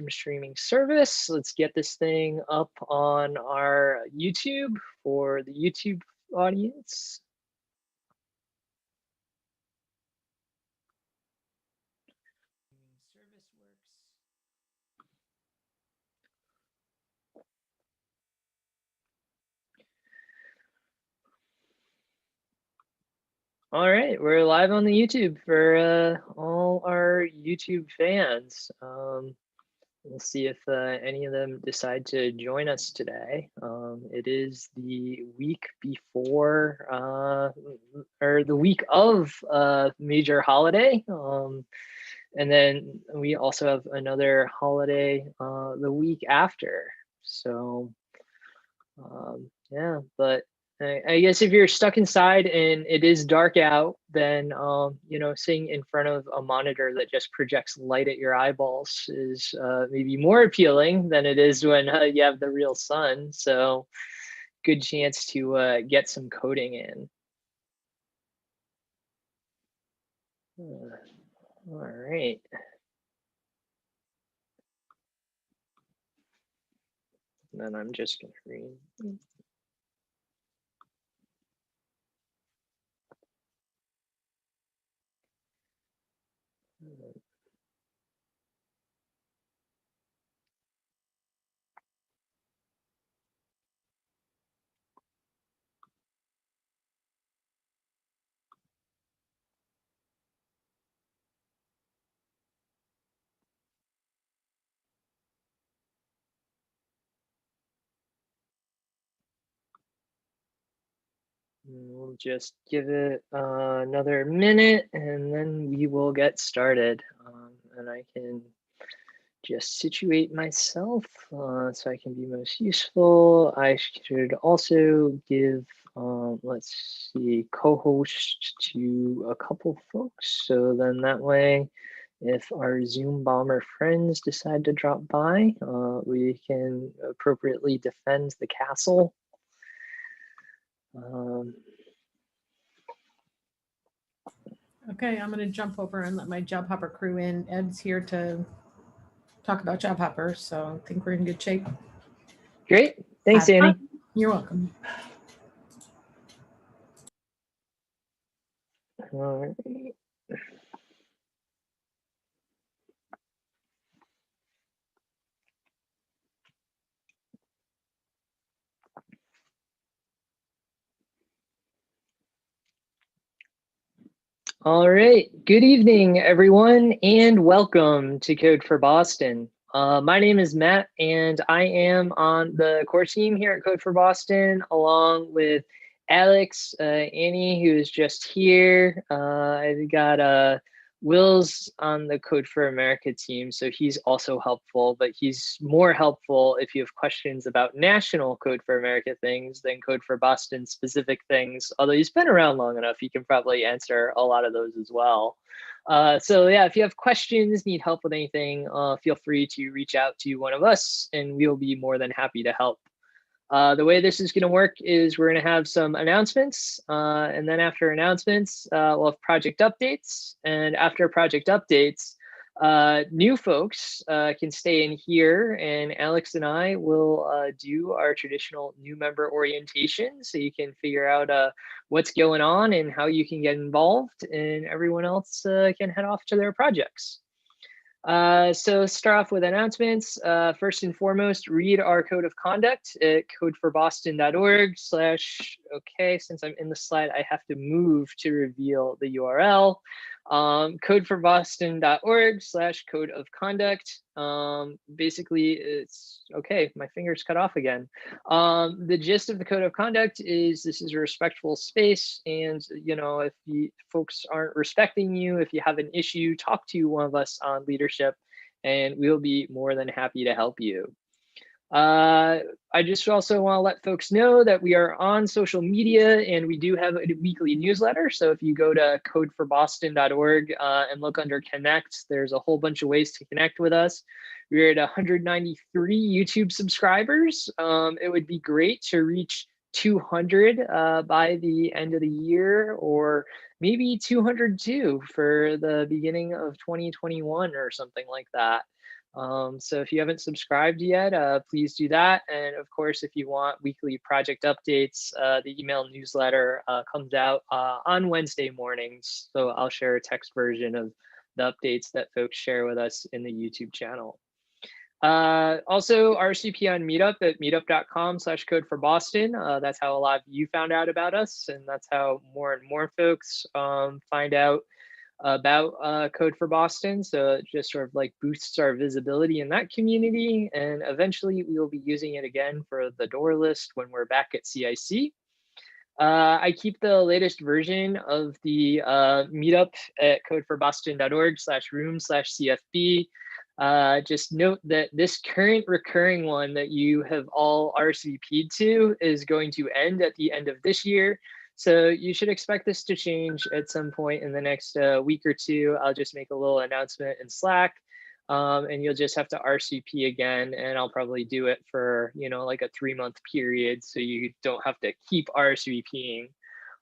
streaming service. Let's get this thing up on our YouTube for the YouTube audience. Service works. All right, we're live on the YouTube for all our YouTube fans. We'll see if any of them decide to join us today. It is the week before, or the week of major holiday. And then we also have another holiday the week after. So, yeah, but I guess if you're stuck inside and it is dark out, then sitting in front of a monitor that just projects light at your eyeballs is maybe more appealing than it is when you have the real sun. So, good chance to get some coding in. All right. And then I'm just going to read. We'll just give it another minute and then we will get started. And I can just situate myself so I can be most useful. I should also give, let's see, co-host to a couple folks. So then that way, if our Zoom bomber friends decide to drop by, we can appropriately defend the castle. Okay, I'm going to jump over and let my Job Hopper crew in. Ed's here to talk about Job Hopper, so I think we're in good shape. Great. Thanks, Annie. You're welcome. All right. All right. Good evening, everyone, and welcome to Code for Boston. My name is Matt, and I am on the core team here at Code for Boston, along with Alex, Annie, who is just here. I've got Will's on the Code for America team, so he's also helpful, but he's more helpful if you have questions about national Code for America things than Code for Boston specific things. Although he's been around long enough, he can probably answer a lot of those as well. So yeah, if you have questions, need help with anything, feel free to reach out to one of us and we'll be more than happy to help. The way this is going to work is we're going to have some announcements, and then after announcements, we'll have project updates. And after project updates, new folks can stay in here, and Alex and I will do our traditional new member orientation so you can figure out what's going on and how you can get involved, and everyone else can head off to their projects. So start off with announcements. First and foremost, read our code of conduct at codeforboston.org/. Okay, since I'm in the slide, I have to move to reveal the URL. Codeforboston.org/code of conduct. Basically, it's okay. My finger's cut off again. The gist of the code of conduct is this is a respectful space, and if the folks aren't respecting you, if you have an issue, talk to one of us on leadership, and we'll be more than happy to help you. I just also want to let folks know that we are on social media and we do have a weekly newsletter. So if you go to codeforboston.org and look under connect, there's a whole bunch of ways to connect with us. We're at 193 YouTube subscribers. It would be great to reach 200 by the end of the year, or maybe 202 for the beginning of 2021 or something like that. So if you haven't subscribed yet, please do that. And of course, if you want weekly project updates, the email newsletter comes out on Wednesday mornings. So I'll share a text version of the updates that folks share with us in the YouTube channel. Also RSVP on Meetup at meetup.com/code for Boston. That's how a lot of you found out about us, and that's how more and more folks find out about Code for Boston. So it just sort of like boosts our visibility in that community. And eventually we will be using it again for the door list when we're back at CIC. I keep the latest version of the meetup at codeforboston.org/room/CFB. Just note that this current recurring one that you have all RSVP'd to is going to end at the end of this year. So you should expect this to change at some point in the next week or two. I'll just make a little announcement in Slack, and you'll just have to RSVP again, and I'll probably do it for, like a 3-month period, so you don't have to keep RSVPing.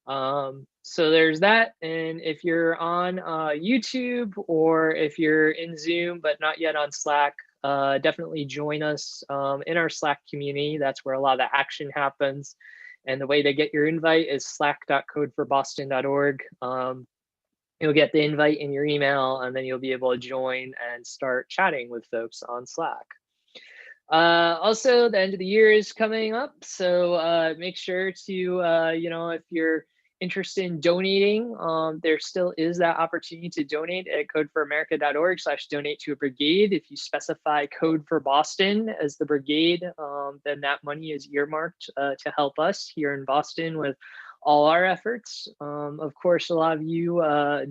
So there's that. And if you're on YouTube, or if you're in Zoom but not yet on Slack, definitely join us in our Slack community. That's where a lot of the action happens. And the way to get your invite is slack.codeforboston.org. You'll get the invite in your email, and then you'll be able to join and start chatting with folks on Slack. Also, the end of the year is coming up, so make sure to, if you're interested in donating, there still is that opportunity to donate at codeforamerica.org/donate to a brigade. If you specify Code for Boston as the brigade, then that money is earmarked to help us here in Boston with all our efforts. Of course, a lot of you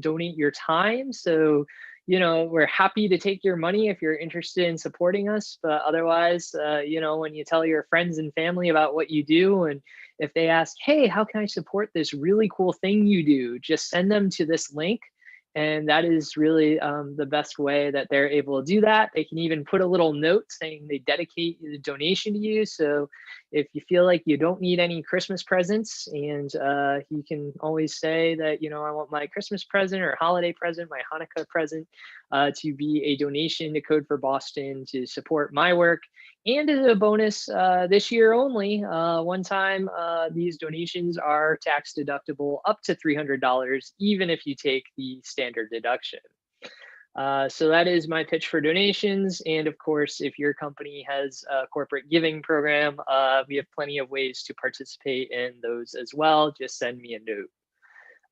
donate your time, so we're happy to take your money if you're interested in supporting us. But otherwise, when you tell your friends and family about what you do, and if they ask, hey, how can I support this really cool thing you do, just send them to this link. And that is really the best way that they're able to do that. They can even put a little note saying they dedicate the donation to you. So if you feel like you don't need any Christmas presents, and you can always say that, I want my Christmas present or holiday present, my Hanukkah present, to be a donation to Code for Boston to support my work. And as a bonus, this year only, one time, these donations are tax deductible up to $300, even if you take the standard deduction. So that is my pitch for donations. And of course, if your company has a corporate giving program, we have plenty of ways to participate in those as well. Just send me a note.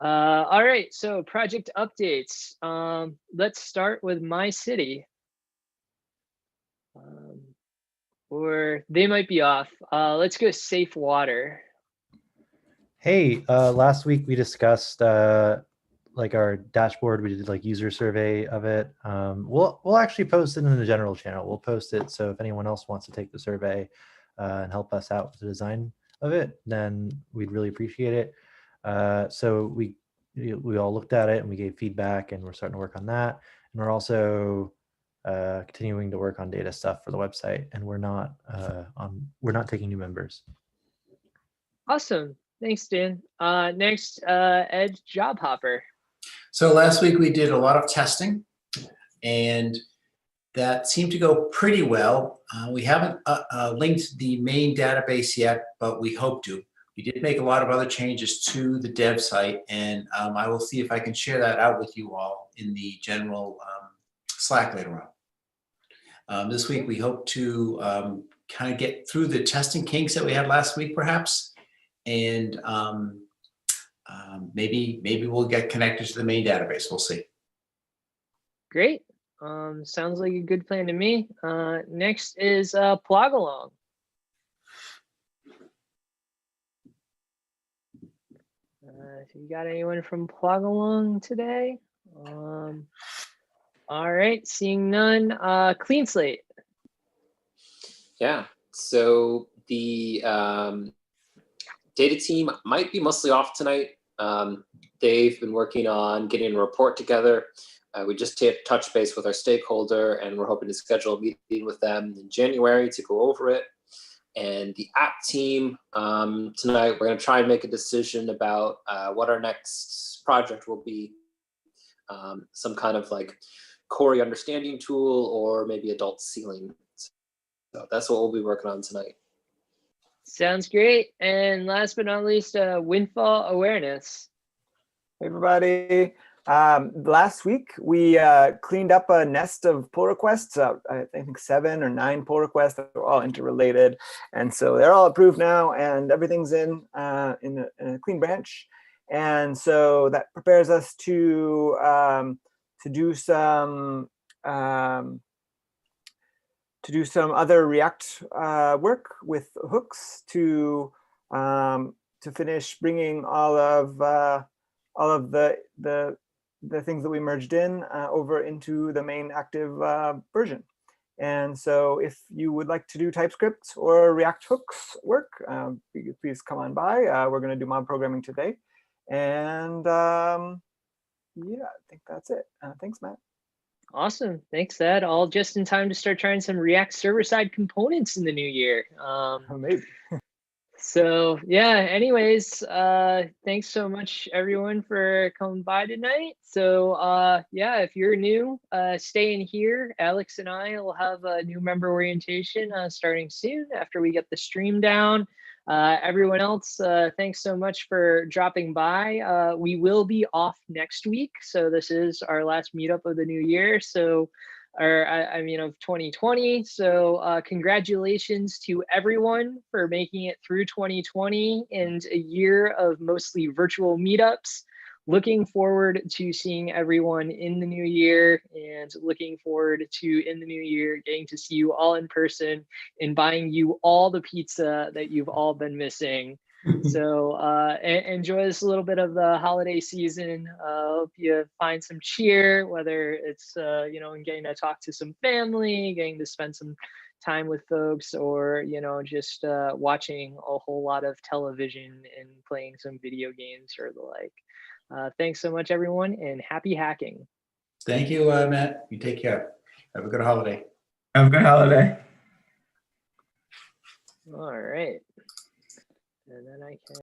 All right, so project updates. Let's start with my city. Or they might be off. Let's go Safe Water. Hey, last week we discussed like our dashboard. We did like user survey of it. We'll actually post it in the general channel. We'll post it, so if anyone else wants to take the survey and help us out with the design of it, then we'd really appreciate it. So we all looked at it and we gave feedback, and we're starting to work on that. And we're also continuing to work on data stuff for the website, and we're not taking new members. Awesome. Thanks, Dan. Next, Ed, Job Hopper. So last week we did a lot of testing, and that seemed to go pretty well. We haven't linked the main database yet, but we hope to. We did make a lot of other changes to the dev site, and I will see if I can share that out with you all in the general Slack later on. This week we hope to kind of get through the testing kinks that we had last week, perhaps, and maybe we'll get connected to the main database. We'll see. Great. Sounds like a good plan to me. Next is Plogalong. So you got anyone from Plogalong today? All right, seeing none. Clean Slate. Yeah, so the data team might be mostly off tonight. They've been working on getting a report together. We just touched base with our stakeholder, and we're hoping to schedule a meeting with them in January to go over it. And the app team, tonight we're going to try and make a decision about what our next project will be. Some kind of like Corey understanding tool or maybe adult ceiling. So that's what we'll be working on tonight. Sounds great. And last but not least, windfall awareness. Hey everybody. Last week we cleaned up a nest of pull requests. I think 7 or 9 pull requests that were all interrelated, and so they're all approved now, and everything's in a clean branch. And so that prepares us to do some other React work with hooks to finish bringing all of the things that we merged in over into the main active version. And so if you would like to do TypeScript or React hooks work, please come on by. We're going to do mob programming today. And yeah, I think that's it. Thanks, Matt. Awesome. Thanks, Ed. All just in time to start trying some React server-side components in the new year. Maybe. So yeah, anyways, thanks so much everyone for coming by tonight. So yeah, if you're new, stay in here. Alex and I will have a new member orientation starting soon after we get the stream down. Everyone else, thanks so much for dropping by. We will be off next week. So this is our last meetup of the new year. So I mean of 2020. So congratulations to everyone for making it through 2020 and a year of mostly virtual meetups. Looking forward to seeing everyone in the new year, and looking forward to in the new year getting to see you all in person and buying you all the pizza that you've all been missing. So enjoy this little bit of the holiday season. Hope you find some cheer, whether it's you know, in getting to talk to some family, getting to spend some time with folks, or you know, just watching a whole lot of television and playing some video games or the like. Thanks so much, everyone, and happy hacking. Thank you, Matt. You take care. Have a good holiday. Have a good holiday. All right. And then I can